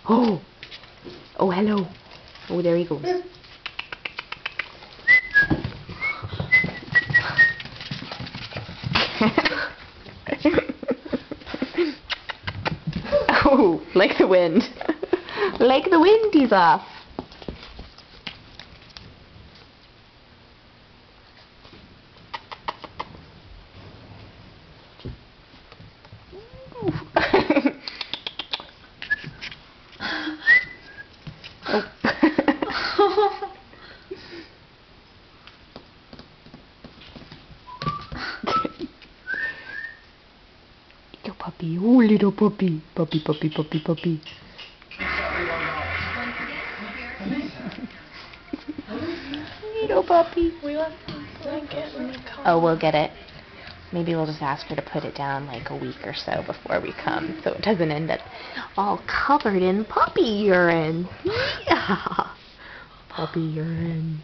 Oh! Oh, hello. Oh, there he goes. Oh, like the wind. Like the wind, he's off. Oh. Little puppy, oh little puppy, puppy, puppy, puppy, puppy. Little puppy. We left the blanket in the car. Oh, we'll get it. Maybe we'll just ask her to put it down like a week or so before we come, so it doesn't end up all covered in puppy urine. Yeah. Puppy urine.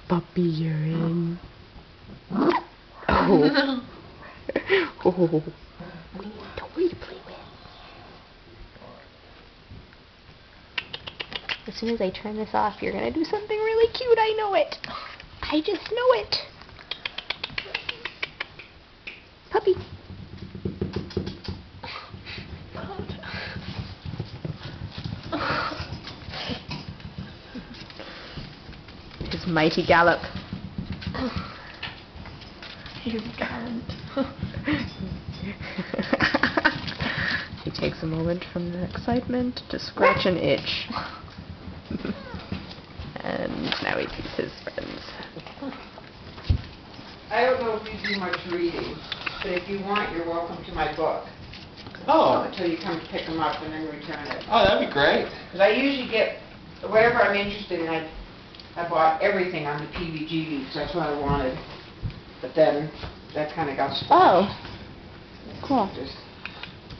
Puppy urine. Oh. Oh. Don't worry to play with. As soon as I turn this off, you're gonna do something really cute. I know it. I just know it. Puppy. His mighty gallop. You can't. He takes a moment from the excitement to scratch an itch. And now he sees his friends. I don't know if you do much reading, but if you want, you're welcome to my book. Oh. Until you come to pick them up and then return it. Oh, that'd be great. Because I usually get whatever I'm interested in. I bought everything on the PVG because that's what I wanted. But then that kind of got stuck. Oh. Cool. Just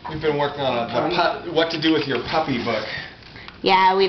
We've been working on a what to do with your puppy book. Yeah, we